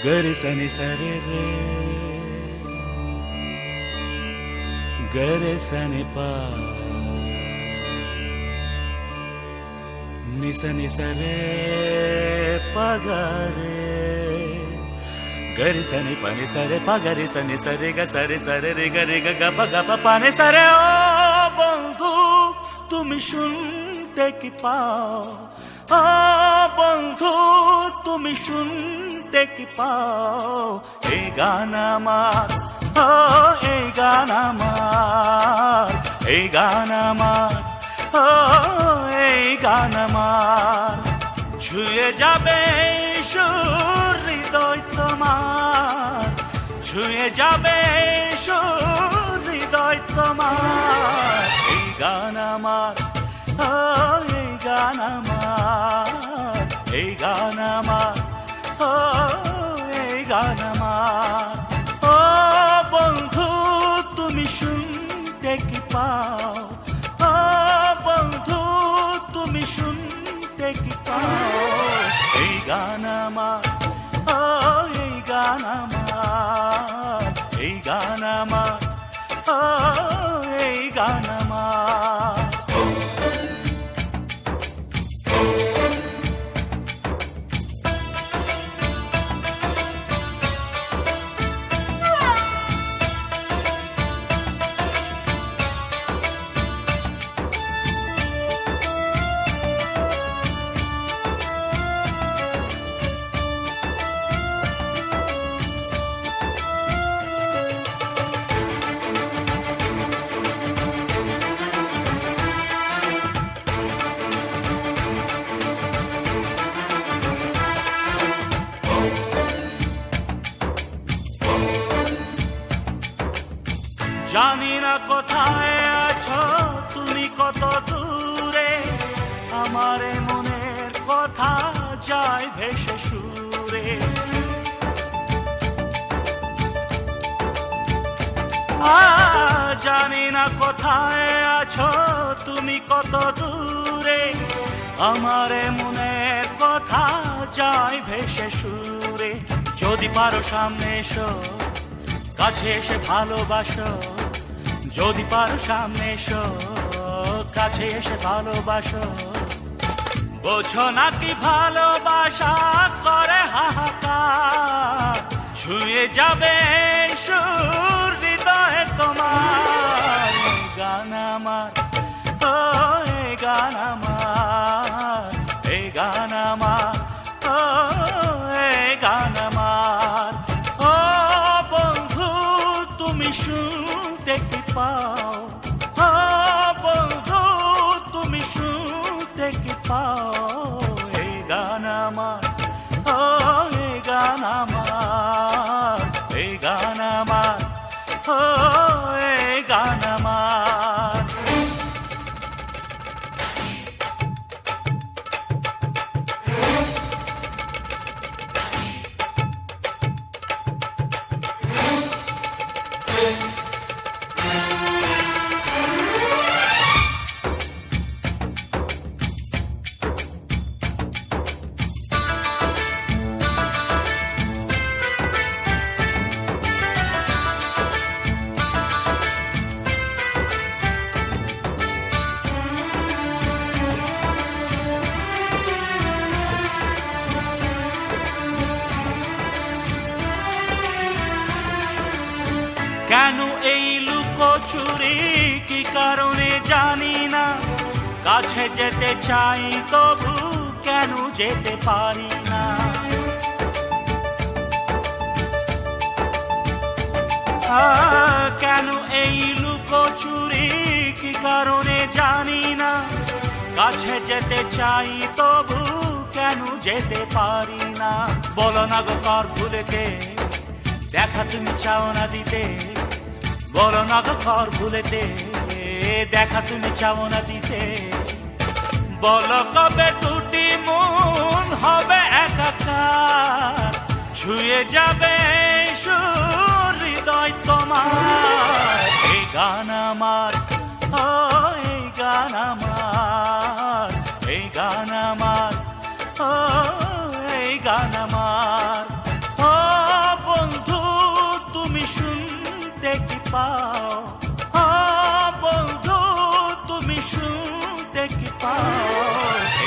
गरि सनि सरे रे गरे सनि पा निस निस रे पगरे गरि सनि पनि सरे पगरि सनि सरे ग सरे सरे रे गरे ग ग प ग प पाने सरे ओ बंधु তুমি শুনতে কি পাও ও বন্ধু তুমি শুনতে কি পাও এই গান আমার ও এই গান আমার এই গান আমার ও এই গান আমার ছুঁয়ে যাবে সুর হৃদয় তোমার ছুঁয়ে যাবে সুর হৃদয় তোমার এই গান আমার ও এই গান আমার এই গান আমার ও এই গান আমার ও বন্ধু তুমি শুনতে কি পাও ও বন্ধু তুমি শুনতে কি পাও এই গান আমার ও এই গান আমার এই গান আমার ও এই গান আমার জানি না কোথায় আছো তুমি কত দূরে আমার মনের কথা যায় ভেসে সুরে জানি না কোথায় আছো তুমি কত দূরে আমার মনের কথা যায় ভেসে সুরে যদি পারো সামনে এসো কাছে এসে ভালোবাসো যদি পারো সামনে এসো কাছে এসে ভালোবাসো বোঝো নাকি ভালোবাসা করে হাহাকার ছুঁয়ে যাবে সুর হৃদয়ে তোমার এই গান আমার ও এই গান আমার এই গান আমার ও এই গান আমার ও বন্ধু তুমি শুনতে কি পাও ও বন্ধু তুমি শুনতে কি পাও এই গান আমার ও এই গান আমার এই গান আমার ও এই গান আমার কেন এই লুকোচুরি কি কারণে জানি না কাছে যেতে চাই তবু কেন যেতে পারি না কেন এই লুকোচুরি কি কারণে জানি না কাছে যেতে চাই তবু কেন যেতে পারি না বলো না গো কর ভুলেতে দেখা তুমি চাও না দিতে বলো না গো ঘর ভুলেতে দেখা তুমি চাও না দিতে বলো কবে দুটি মন হবে একাকার ছুঁয়ে যাবে সুর হৃদয় তোমার এই গান আমার ও এই গান আমার এই গান আমার ও এই গান আমার ও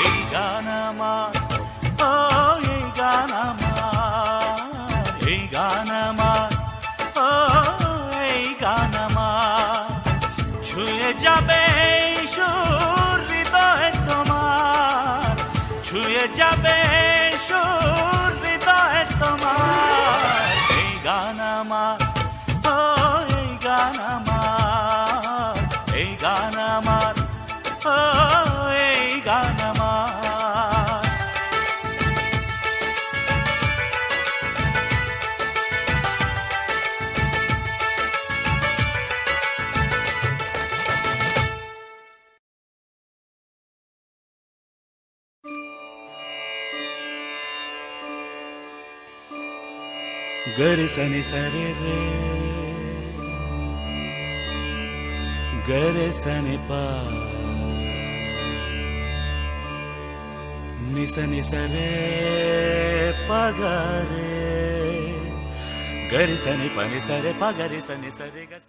এই গান আমার, ও এই গান আমার, এই গান আমার, ও এই গান আমার, ছুঁয়ে যাবে এই সুর হৃদয় তোমার, ছুঁয়ে যাবে এই সুর হৃদয় তোমার, এই গান আমার, ও এই গান আমার, এই গান আমার, ও এই গান আমার। गरे सनि सरे रे, गरे सनि पा, निस निस रे पगरे, गरे सनि पनि सरे पगरे सनि सरे ग